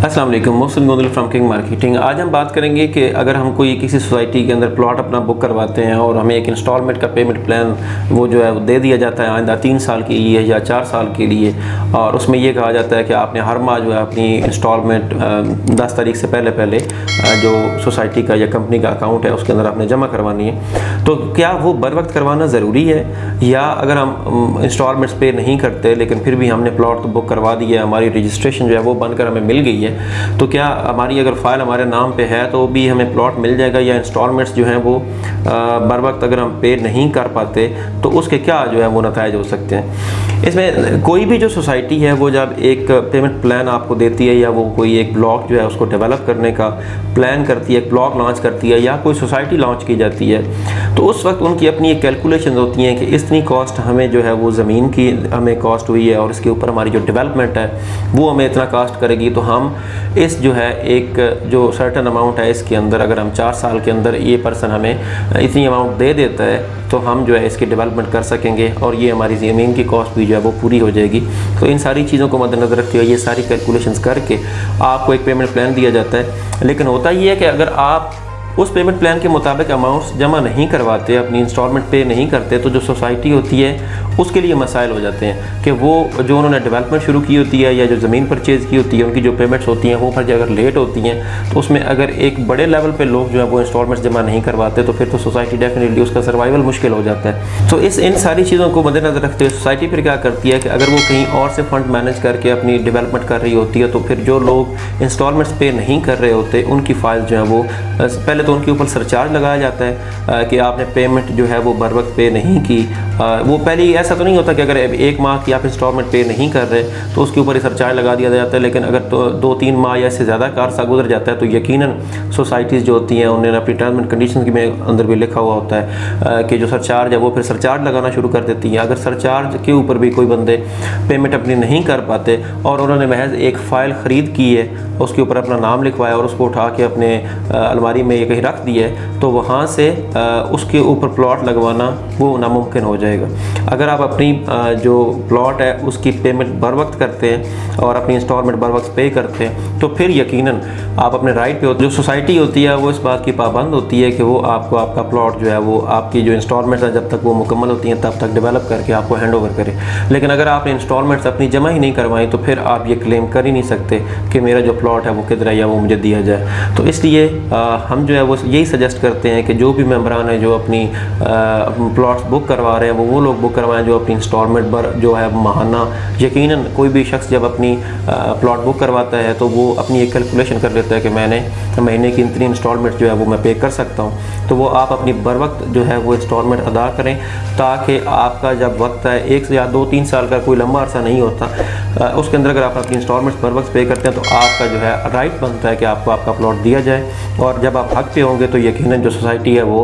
अस्सलाम वालेकुम, Mohsin Gondal from king marketing. आज हम बात करेंगे कि अगर हम कोई किसी सोसाइटी के अंदर प्लॉट अपना बुक करवाते हैं और हमें एक इंस्टॉलमेंट का पेमेंट प्लान वो जो है वो दे दिया जाता है आइंदा 3 साल के लिए या 4 साल के लिए, और उसमें ये कहा जाता है कि आपने हर माह जो है अपनी इंस्टॉलमेंट 10 तारीख से पहले जो सोसाइटी का या कंपनी का अकाउंट है उसके अंदर आपने जमा करवानी है। तो क्या वो बर वक्त करवाना ज़रूरी है, या अगर हम इंस्टॉलमेंट्स पे नहीं करते लेकिन फिर भी हमने प्लॉट तो बुक करवा दिया, हमारी रजिस्ट्रेशन जो है वो बनकर हमें मिल गई है, तो क्या हमारी अगर फ़ाइल हमारे नाम पे है तो भी हमें प्लॉट मिल जाएगा, या इंस्टॉलमेंट्स जो हैं वो बर वक्त अगर हम पे नहीं कर पाते तो उसके क्या जो है वो नताइज हो सकते हैं। इसमें कोई भी जो सोसाइटी है वो जब एक पेमेंट प्लान आपको देती है या वो कोई एक ब्लॉक जो है उसको डेवलप करने का प्लान करती है, एक ब्लॉक लॉन्च करती है या कोई सोसाइटी लॉन्च की जाती है, तो उस वक्त उनकी अपनी एक कैलकुलेशन होती हैं कि इतनी कॉस्ट हमें जो है वो ज़मीन की हमें कॉस्ट हुई है और इसके ऊपर हमारी जो डेवलपमेंट है वो हमें इतना कॉस्ट करेगी, तो हम इस जो है एक जो सर्टन अमाउंट है इसके अंदर अगर हम 4 साल के अंदर ये पर्सन हमें इतनी अमाउंट दे देता है तो हम जो है इसकी डेवलपमेंट कर सकेंगे और ये हमारी ज़मीन की कॉस्ट भी जो है वो पूरी हो जाएगी। तो इन सारी चीज़ों को मद्देनज़र रखते हुए ये सारी कैलकुलेशंस करके आपको एक पेमेंट प्लान दिया जाता है। लेकिन होता ये है कि अगर आप उस पेमेंट प्लान के मुताबिक अमाउंट्स जमा नहीं करवाते, अपनी इंस्टॉलमेंट पे नहीं करते, तो जो सोसाइटी होती है उसके लिए मसाइल हो जाते हैं कि वो जो उन्होंने डेवलपमेंट शुरू की होती है या जो ज़मीन परचेज़ की होती है उनकी जो पेमेंट्स होती हैं वो फिर अगर लेट होती हैं तो उसमें अगर एक बड़े लेवल पे लोग जो है वो इंस्टॉलमेंट्स जमा नहीं करवाते तो फिर तो सोसाइटी डेफिनेटली उसका सर्वाइवल मुश्किल हो जाता है। तो इन सारी चीज़ों को मद्देनज़र रखते हुए सोसाइटी फिर क्या करती है कि अगर वो कहीं और से फंड मैनेज करके अपनी डेवलपमेंट कर रही होती है तो फिर जो लोग इंस्टॉलमेंट्स पे नहीं कर रहे होते उनकी फ़ाइल जो है वो पहले तो उनके ऊपर सरचार्ज लगाया जाता है कि आपने पेमेंट जो है वो बर वक्त पे नहीं की। वो पहले ऐसा तो नहीं होता कि अगर 1 माह की आप इंस्टॉलमेंट पे नहीं कर रहे तो उसके ऊपर ही सरचार्ज लगा दिया जाता है, लेकिन अगर तो 2-3 माह या इससे ज़्यादा का अर्सा गुजर जाता है तो यकीनन सोसाइटीज़ जो होती हैं उन्होंने अपनी टर्म्स एंड कंडीशन में अंदर भी लिखा हुआ होता है कि जो सरचार्ज है वो फिर सरचार्ज लगाना शुरू कर देती हैं। अगर सरचार्ज के ऊपर भी कोई बंदे पेमेंट अपनी नहीं कर पाते और उन्होंने महज एक फ़ाइल ख़रीद की है, उसके ऊपर अपना नाम लिखवाया और उसको उठा के अपने अलमारी में कहीं रख दिया है, तो वहाँ से उसके ऊपर प्लॉट लगवाना वो नामुमकिन हो जाएगा। अगर आप अपनी जो प्लॉट है उसकी पेमेंट बर वक्त करते हैं और अपनी इंस्टॉलमेंट बर वक्त पे करते हैं तो फिर यकीनन आप अपने राइट पे होते हैं। जो सोसाइटी होती है वो इस बात की पाबंद होती है कि वो आपको आपका प्लॉट जो है वो आपकी जो इंस्टॉलमेंट्स हैं जब तक वो मुकम्मल होती हैं तब तक डेवलप करके आपको हैंड ओवर करें। लेकिन अगर आपने इंस्टॉलमेंट्स अपनी जमा ही नहीं करवाई तो फिर आप ये क्लेम कर ही नहीं सकते कि मेरा जो प्लॉट है वो किधर है या वो मुझे दिया जाए। तो इसलिए हम जो है वो यही सजेस्ट करते हैं कि जो भी मेंबरान है जो अपनी प्लॉट्स बुक करवा रहे हैं वो लोग बुक करवाएं जो अपनी इंस्टॉलमेंट पर जो है माहाना, यकीनन कोई भी शख्स जब अपनी प्लॉट बुक करवाता है तो वो अपनी एक कैलकुलेशन कर लेता है कि मैंने महीने की इतनी इंस्टॉलमेंट जो है वो मैं पे कर सकता हूँ, तो वो आप अपनी बर वक्त जो है वो इंस्टॉलमेंट अदा करें ताकि आपका जब वक्त है 1 या 2-3 साल का कोई लंबा अरसा नहीं होता, उसके अंदर अगर आप अपनी इंस्टॉलमेंट्स बर वक्त पे करते हैं तो आपका जो है राइट बनता है कि आपको आपका प्लॉट दिया जाए। और जब आप हक पे होंगे तो यकीनन जो सोसाइटी है वो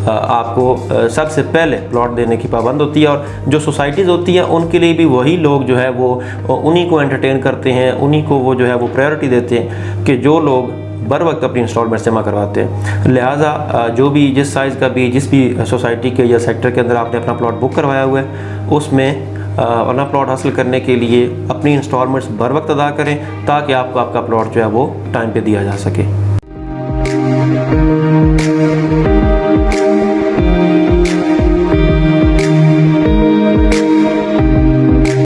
आपको सबसे पहले प्लॉट देने की पाबंद होती है, और जो सोसाइटीज़ होती हैं उनके लिए भी वही लोग जो है वो उन्हीं को एंटरटेन करते हैं, उन्हीं को वो जो है वो प्रायोरिटी देते हैं कि जो लोग बर वक्त अपनी इंस्टॉलमेंट्स जमा करवाते हैं। लिहाजा जो भी जिस साइज़ का भी जिस भी सोसाइटी के या सेक्टर के अंदर आपने अपना प्लॉट बुक करवाया हुआ है उसमें अपना प्लॉट हासिल करने के लिए अपनी इंस्टॉलमेंट्स बर वक्त अदा करें ताकि आपको आपका प्लॉट जो है वो टाइम पे दिया जा सके।